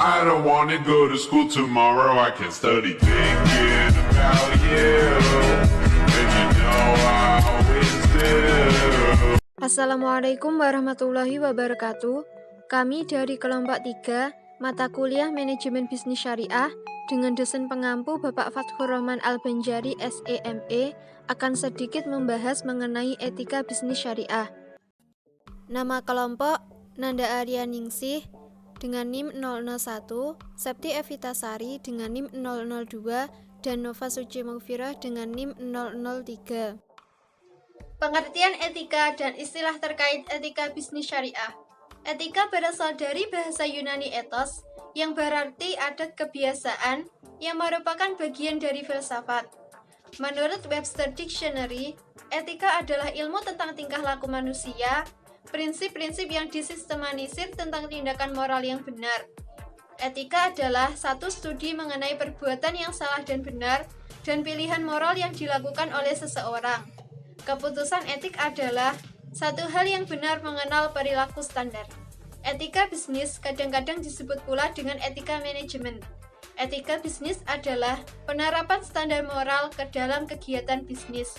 I don't wanna go to school tomorrow. I can study thinking about you, and you know I always do. Assalamualaikum warahmatullahi wabarakatuh. Kami dari kelompok 3, mata kuliah Manajemen Bisnis Syariah dengan dosen pengampu Bapak Fathur Rahman Al-Banjari SEME akan sedikit membahas mengenai etika bisnis syariah. Nama kelompok Nanda Arya Ningsih dengan NIM 001, Septi Evitasari dengan NIM 002, dan Nova Suci Maghfirah dengan NIM 003. Pengertian etika dan istilah terkait etika bisnis syariah. Etika berasal dari bahasa Yunani ethos, yang berarti adat kebiasaan, yang merupakan bagian dari filsafat. Menurut Webster Dictionary, etika adalah ilmu tentang tingkah laku manusia, prinsip-prinsip yang disistematisir tentang tindakan moral yang benar. Etika adalah satu studi mengenai perbuatan yang salah dan benar, dan pilihan moral yang dilakukan oleh seseorang. Keputusan etik adalah satu hal yang benar mengenal perilaku standar. Etika bisnis kadang-kadang disebut pula dengan etika manajemen. Etika bisnis adalah penerapan standar moral ke dalam kegiatan bisnis.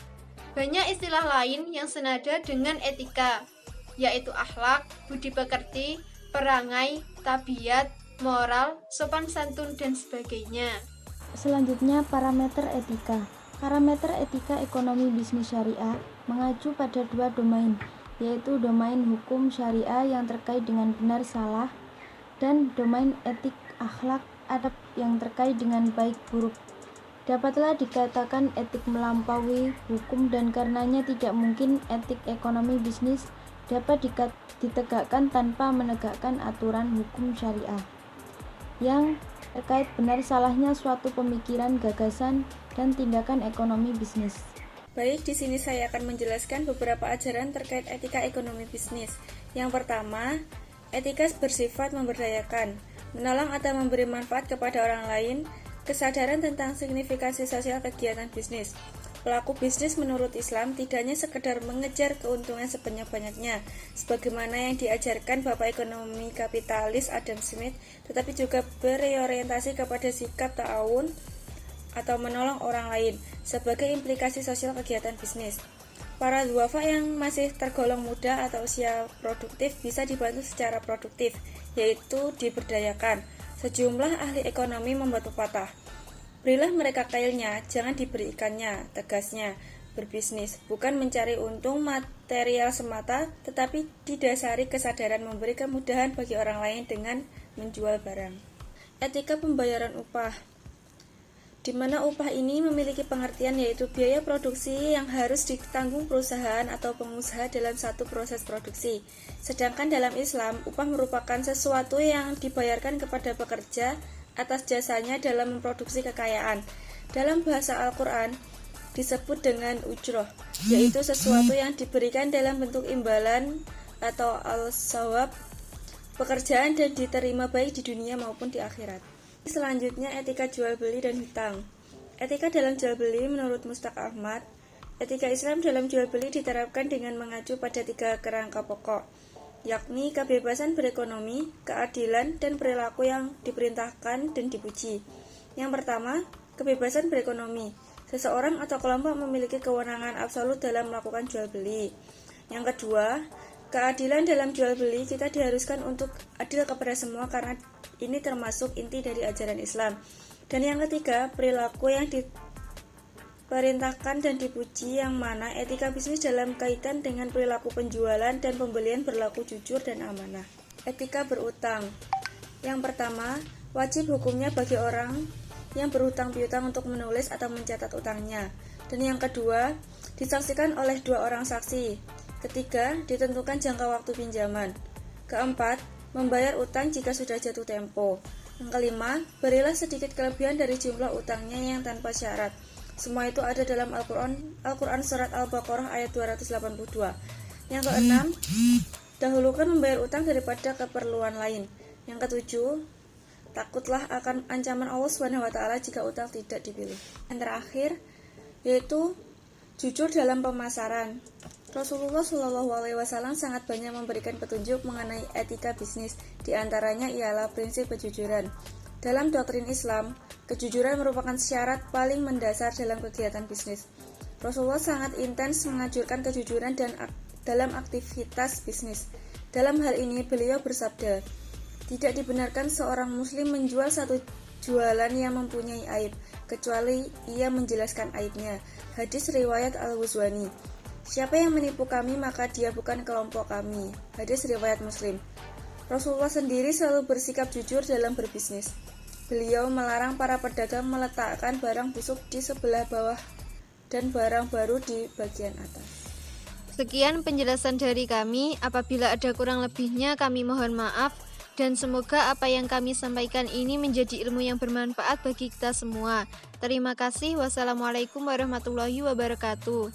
Banyak istilah lain yang senada dengan etika, yaitu akhlak, budi pekerti, perangai, tabiat, moral, sopan santun, dan sebagainya. Selanjutnya, parameter etika. Parameter etika ekonomi bisnis syariah mengacu pada dua domain, yaitu domain hukum syariah yang terkait dengan benar salah dan domain etik akhlak adab yang terkait dengan baik buruk. Dapatlah dikatakan etik melampaui hukum dan karenanya tidak mungkin etik ekonomi bisnis dapat ditegakkan tanpa menegakkan aturan hukum syariah yang terkait benar salahnya suatu pemikiran, gagasan, dan tindakan ekonomi bisnis. Baik, di sini saya akan menjelaskan beberapa ajaran terkait etika ekonomi bisnis. Yang pertama, etika bersifat memberdayakan, menolong atau memberi manfaat kepada orang lain, kesadaran tentang signifikansi sosial kegiatan bisnis. Pelaku bisnis menurut Islam tidak hanya sekedar mengejar keuntungan sebanyak-banyaknya, sebagaimana yang diajarkan Bapak Ekonomi Kapitalis Adam Smith, tetapi juga berorientasi kepada sikap ta'awun atau menolong orang lain sebagai implikasi sosial kegiatan bisnis. Para duafa yang masih tergolong muda atau usia produktif bisa dibantu secara produktif, yaitu diberdayakan. Sejumlah ahli ekonomi membuat pepatah, berilah mereka kailnya, jangan diberi ikannya, tegasnya. Berbisnis bukan mencari untung material semata, tetapi didasari kesadaran memberi kemudahan bagi orang lain dengan menjual barang. Etika pembayaran upah, di mana upah ini memiliki pengertian yaitu biaya produksi yang harus ditanggung perusahaan atau pengusaha dalam satu proses produksi. Sedangkan dalam Islam, upah merupakan sesuatu yang dibayarkan kepada pekerja atas jasanya dalam memproduksi kekayaan. Dalam bahasa Al-Quran disebut dengan ujroh, yaitu sesuatu yang diberikan dalam bentuk imbalan atau al-sawab pekerjaan dan diterima baik di dunia maupun di akhirat. Selanjutnya, etika jual beli dan hutang. Etika dalam jual beli menurut Mustaq Ahmad, etika Islam dalam jual beli diterapkan dengan mengacu pada 3 kerangka pokok, yakni kebebasan berekonomi, keadilan, dan perilaku yang diperintahkan dan dipuji. Yang pertama, kebebasan berekonomi. Seseorang atau kelompok memiliki kewenangan absolut dalam melakukan jual beli. Yang kedua, keadilan dalam jual beli. Kita diharuskan untuk adil kepada semua karena ini termasuk inti dari ajaran Islam. Dan yang ketiga, perilaku yang diperintahkan dan dipuji, yang mana etika bisnis dalam kaitan dengan perilaku penjualan dan pembelian berlaku jujur dan amanah. Etika berutang. Yang pertama, wajib hukumnya bagi orang yang berhutang piutang untuk menulis atau mencatat utangnya. Dan yang kedua, disaksikan oleh 2 orang saksi. Ketiga, ditentukan jangka waktu pinjaman. Keempat, membayar utang jika sudah jatuh tempo. Yang kelima, berilah sedikit kelebihan dari jumlah utangnya yang tanpa syarat. Semua itu ada dalam Al-Quran Surat Al-Baqarah ayat 282. Yang keenam, dahulukan membayar utang daripada keperluan lain. Yang ketujuh, takutlah akan ancaman Allah SWT jika utang tidak dipilih. Yang terakhir, yaitu jujur dalam pemasaran. Rasulullah Shallallahu Alaihi Wasallam sangat banyak memberikan petunjuk mengenai etika bisnis. Di antaranya ialah prinsip kejujuran. Dalam doktrin Islam, kejujuran merupakan syarat paling mendasar dalam kegiatan bisnis. Rasulullah sangat intens menganjurkan kejujuran dalam aktivitas bisnis. Dalam hal ini, beliau bersabda, tidak dibenarkan seorang muslim menjual satu jualan yang mempunyai aib, kecuali ia menjelaskan aibnya. Hadis riwayat Al-Ghazwani. Siapa yang menipu kami, maka dia bukan kelompok kami. Hadis riwayat Muslim. Rasulullah sendiri selalu bersikap jujur dalam berbisnis. Beliau melarang para pedagang meletakkan barang busuk di sebelah bawah dan barang baru di bagian atas. Sekian penjelasan dari kami. Apabila ada kurang lebihnya, kami mohon maaf. Dan semoga apa yang kami sampaikan ini menjadi ilmu yang bermanfaat bagi kita semua. Terima kasih. Wassalamualaikum warahmatullahi wabarakatuh.